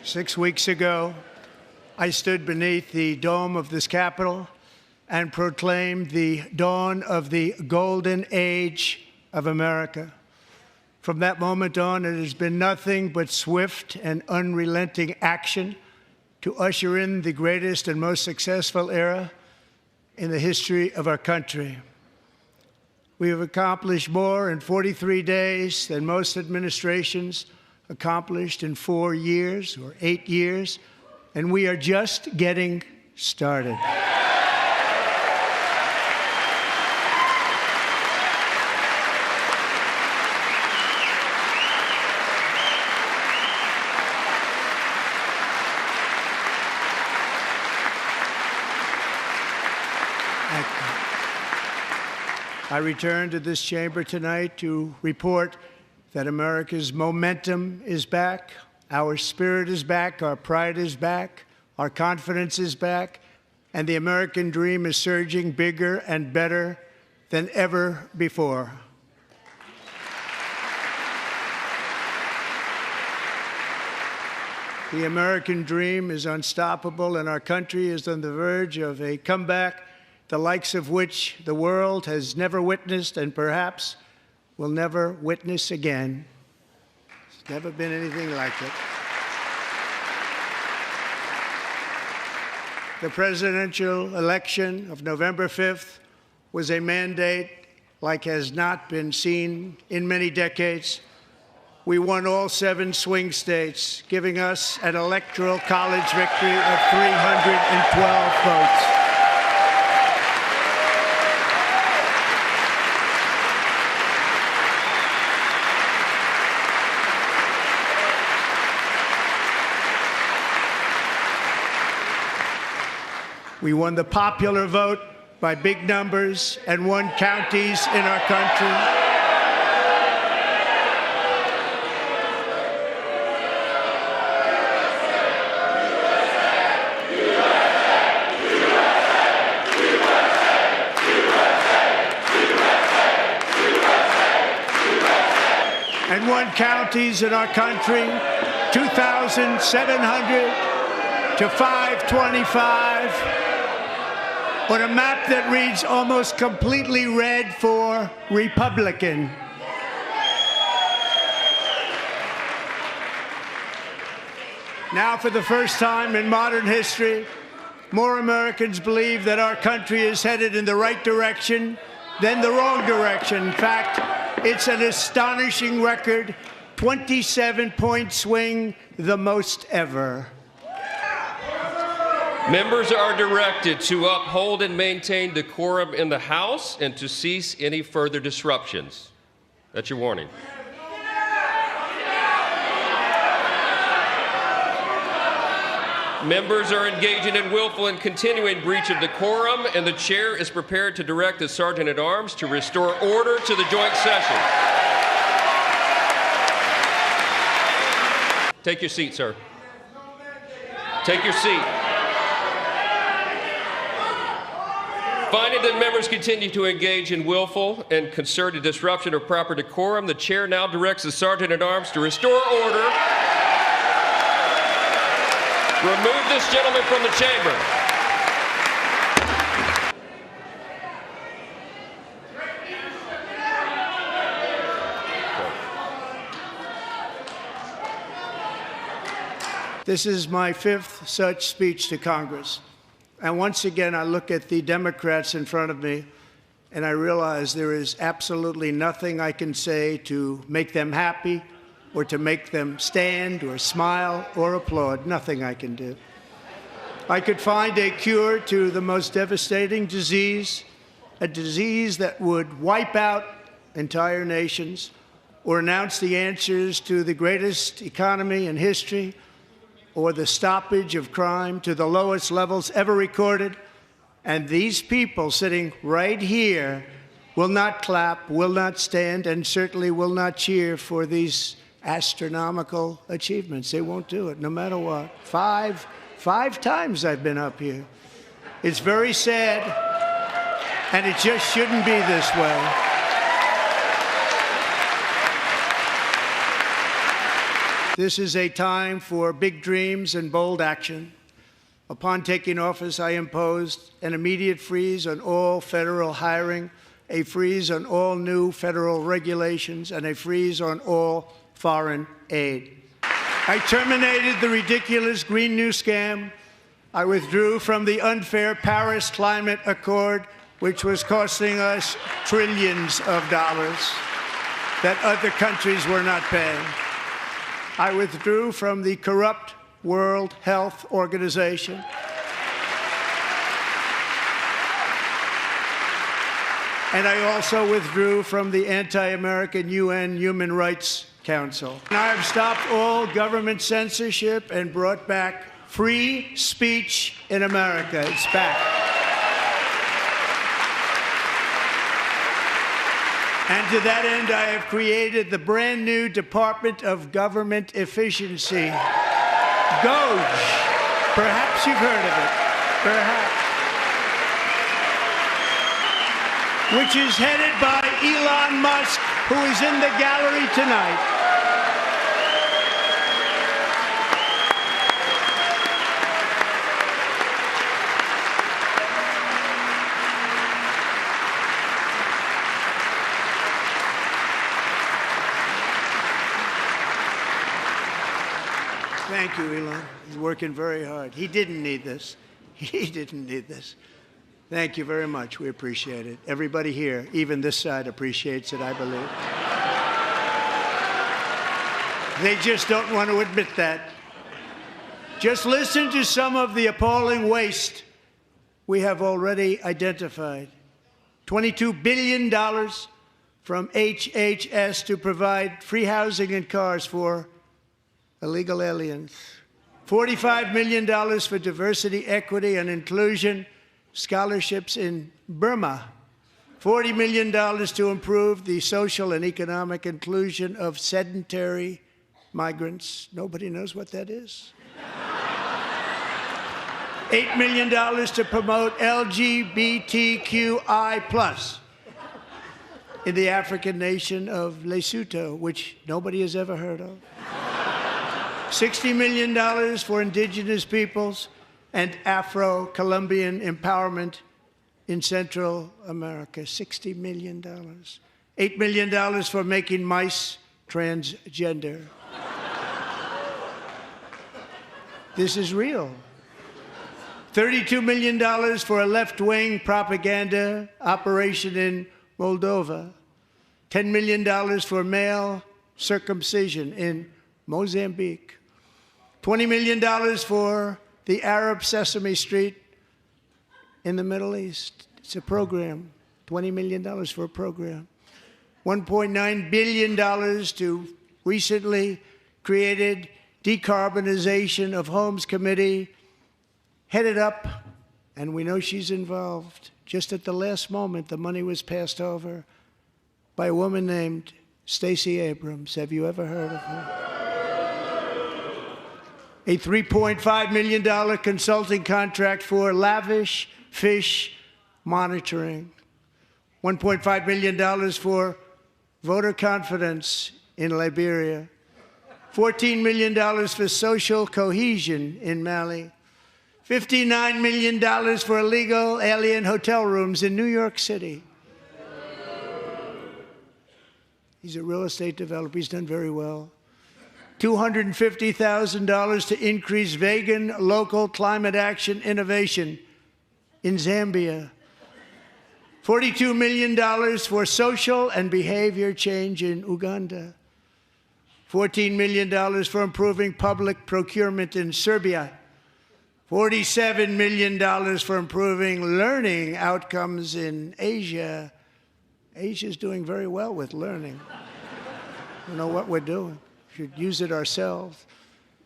6 weeks ago, I stood beneath the dome of this Capitol and proclaimed the dawn of the golden age of America. From that moment on, it has been nothing but swift and unrelenting action to usher in the greatest and most successful era in the history of our country. We have accomplished more in 43 days than most administrations accomplished in 4 years or 8 years, and we are just getting started. I return to this chamber tonight to report that America's momentum is back, our spirit is back, our pride is back, our confidence is back, and the American dream is surging bigger and better than ever before. The American dream is unstoppable, and our country is on the verge of a comeback, the likes of which the world has never witnessed and perhaps will never witness again. There's never been anything like it. The presidential election of November 5th was a mandate like has not been seen in many decades. We won all 7 swing states, giving us an electoral college victory of 312 votes. We won the popular vote by big numbers and won counties in our country. And won counties in our country, 2,700 to 525. On a map that reads almost completely red for Republican. Now, for the first time in modern history, more Americans believe that our country is headed in the right direction than the wrong direction. In fact, it's an astonishing record, 27-point swing, the most ever. Members are directed to uphold and maintain decorum in the House and to cease any further disruptions. That's your warning. Members are engaging in willful and continuing breach of decorum, and the chair is prepared to direct the Sergeant-at-Arms to restore order to the joint session. Take your seat, sir. Take your seat. Finding that members continue to engage in willful and concerted disruption of proper decorum, the chair now directs the Sergeant-at-Arms to restore order. Remove this gentleman from the chamber. This is my 5th such speech to Congress. And once again, I look at the Democrats in front of me, and I realize there is absolutely nothing I can say to make them happy or to make them stand or smile or applaud. Nothing I can do. I could find a cure to the most devastating disease, a disease that would wipe out entire nations, or announce the answers to the greatest economy in history, or the stoppage of crime to the lowest levels ever recorded. And these people sitting right here will not clap, will not stand, and certainly will not cheer for these astronomical achievements. They won't do it, no matter what. Five times I've been up here. It's very sad, and it just shouldn't be this way. This is a time for big dreams and bold action. Upon taking office, I imposed an immediate freeze on all federal hiring, a freeze on all new federal regulations, and a freeze on all foreign aid. I terminated the ridiculous Green New Scam. I withdrew from the unfair Paris Climate Accord, which was costing us trillions of dollars that other countries were not paying. I withdrew from the corrupt World Health Organization. And I also withdrew from the anti-American UN Human Rights Council. And I have stopped all government censorship and brought back free speech in America. It's back. And to that end, I have created the brand new Department of Government Efficiency, DOGE. Perhaps you've heard of it. Perhaps. Which is headed by Elon Musk, who is in the gallery tonight. Thank you, Elon. He's working very hard. He didn't need this. He didn't need this. Thank you very much. We appreciate it. Everybody here, even this side, appreciates it, I believe. They just don't want to admit that. Just listen to some of the appalling waste we have already identified. $22 billion from HHS to provide free housing and cars for illegal aliens. $45 million for diversity, equity, and inclusion scholarships in Burma. $40 million to improve the social and economic inclusion of sedentary migrants. Nobody knows what that is. $8 million to promote LGBTQI+ in the African nation of Lesotho, which nobody has ever heard of. $60 million for indigenous peoples and Afro-Colombian empowerment in Central America. $60 million. $8 million for making mice transgender. This is real. $32 million for a left-wing propaganda operation in Moldova. $10 million for male circumcision in Mozambique. $20 million for the Arab Sesame Street in the Middle East. It's a program. $20 million for a program. $1.9 billion to recently created Decarbonization of Homes Committee, headed up, and we know she's involved. Just at the last moment, the money was passed over by a woman named Stacey Abrams. Have you ever heard of her? A $3.5 million consulting contract for lavish fish monitoring. $1.5 million for voter confidence in Liberia. $14 million for social cohesion in Mali. $59 million for illegal alien hotel rooms in New York City. He's a real estate developer. He's done very well. $250,000 to increase vegan local climate action innovation in Zambia. $42 million for social and behavior change in Uganda. $14 million for improving public procurement in Serbia. $47 million for improving learning outcomes in Asia. Asia's doing very well with learning. I don't know what we're doing. We should use it ourselves.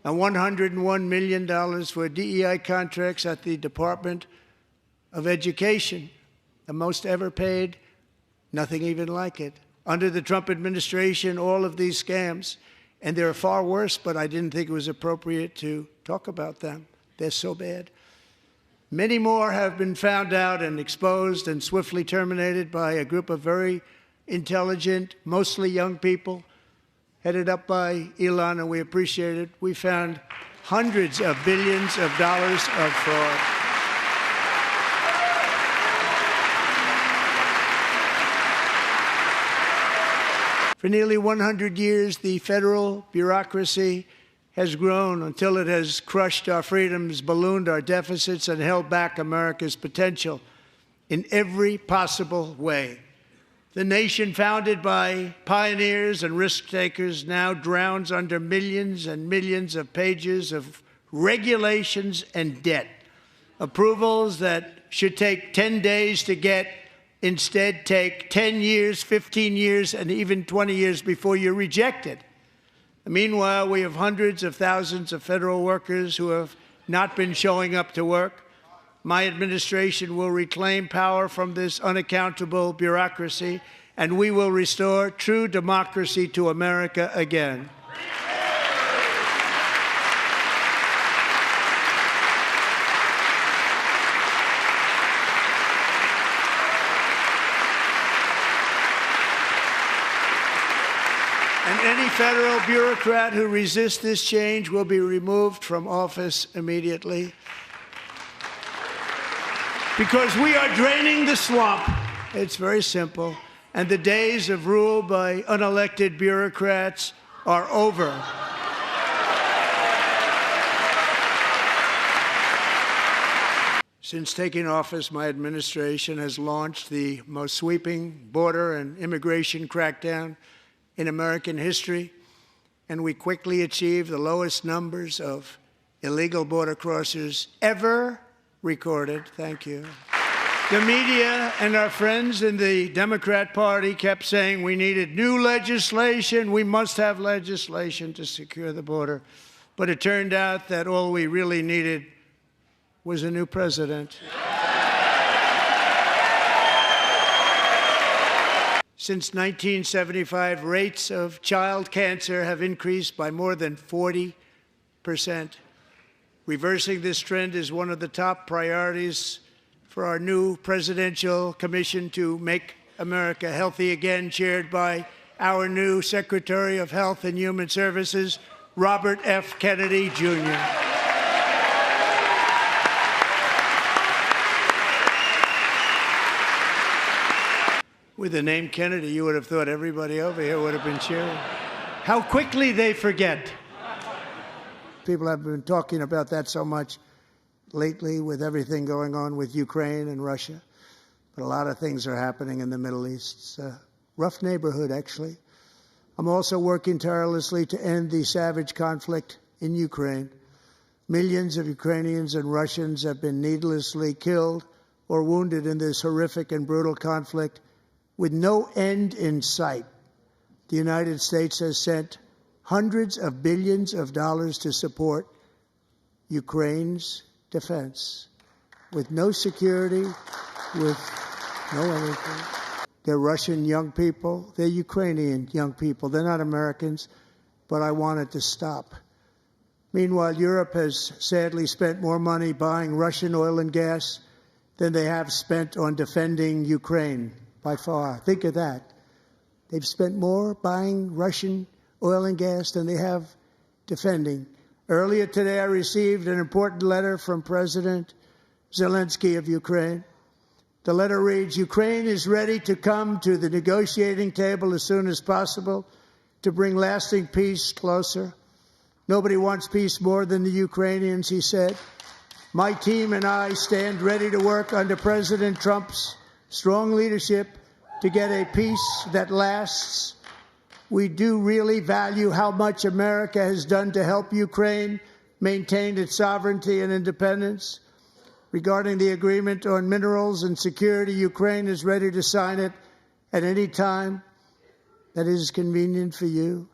And $101 million for DEI contracts at the Department of Education, the most ever paid, nothing even like it. Under the Trump administration, all of these scams, and they're far worse, but I didn't think it was appropriate to talk about them. They're so bad. Many more have been found out and exposed and swiftly terminated by a group of very intelligent, mostly young people, headed up by Elon, and we appreciate it. We found hundreds of billions of dollars of fraud. For nearly 100 years, the federal bureaucracy has grown until it has crushed our freedoms, ballooned our deficits, and held back America's potential in every possible way. The nation founded by pioneers and risk-takers now drowns under millions and millions of pages of regulations and debt. Approvals that should take 10 days to get instead take 10 years, 15 years, and even 20 years before you're rejected. Meanwhile, we have hundreds of thousands of federal workers who have not been showing up to work. My administration will reclaim power from this unaccountable bureaucracy, and we will restore true democracy to America again. And any federal bureaucrat who resists this change will be removed from office immediately. Because we are draining the swamp. It's very simple. And the days of rule by unelected bureaucrats are over. Since taking office, my administration has launched the most sweeping border and immigration crackdown in American history, and we quickly achieved the lowest numbers of illegal border crossers ever recorded. Thank you. The media and our friends in the Democrat Party kept saying we needed new legislation, we must have legislation to secure the border. But it turned out that all we really needed was a new president. Since 1975, rates of child cancer have increased by more than 40%. Reversing this trend is one of the top priorities for our new presidential commission to make America healthy again, chaired by our new Secretary of Health and Human Services, Robert F. Kennedy, Jr. With the name Kennedy, you would have thought everybody over here would have been cheering. How quickly they forget. People have been talking about that so much lately with everything going on with Ukraine and Russia. But a lot of things are happening in the Middle East. It's a rough neighborhood, actually. I'm also working tirelessly to end the savage conflict in Ukraine. Millions of Ukrainians and Russians have been needlessly killed or wounded in this horrific and brutal conflict with no end in sight. The United States has sent hundreds of billions of dollars to support Ukraine's defense, with no security, with no anything. They're Russian young people. They're Ukrainian young people. They're not Americans, but I want it to stop. Meanwhile, Europe has sadly spent more money buying Russian oil and gas than they have spent on defending Ukraine, by far. Think of that. They've spent more buying Russian oil and gas than they have defending. Earlier today, I received an important letter from President Zelensky of Ukraine. The letter reads, Ukraine is ready to come to the negotiating table as soon as possible to bring lasting peace closer. Nobody wants peace more than the Ukrainians, he said. My team and I stand ready to work under President Trump's strong leadership to get a peace that lasts. We do really value how much America has done to help Ukraine maintain its sovereignty and independence. Regarding the agreement on minerals and security, Ukraine is ready to sign it at any time that is convenient for you.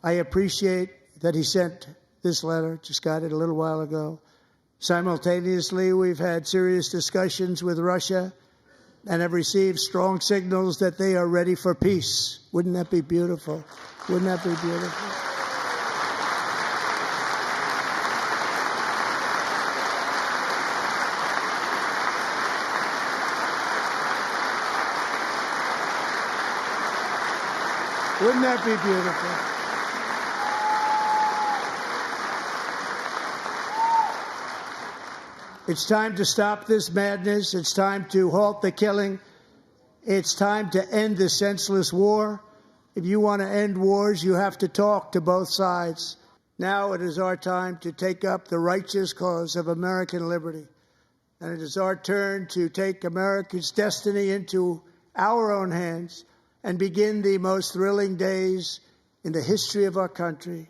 I appreciate that he sent this letter, just got it a little while ago. Simultaneously, we've had serious discussions with Russia and have received strong signals that they are ready for peace. Wouldn't that be beautiful? Wouldn't that be beautiful? Wouldn't that be beautiful? It's time to stop this madness. It's time to halt the killing. It's time to end this senseless war. If you want to end wars, you have to talk to both sides. Now it is our time to take up the righteous cause of American liberty. And it is our turn to take America's destiny into our own hands and begin the most thrilling days in the history of our country.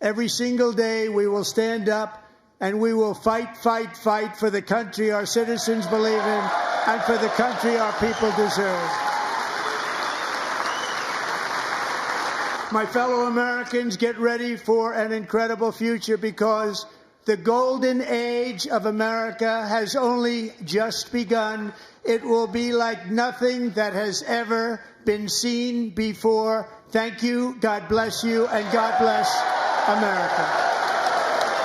Every single day we will stand up and we will fight, fight, fight for the country our citizens believe in and for the country our people deserve. My fellow Americans, get ready for an incredible future because the golden age of America has only just begun. It will be like nothing that has ever been seen before. Thank you, God bless you, and God bless America.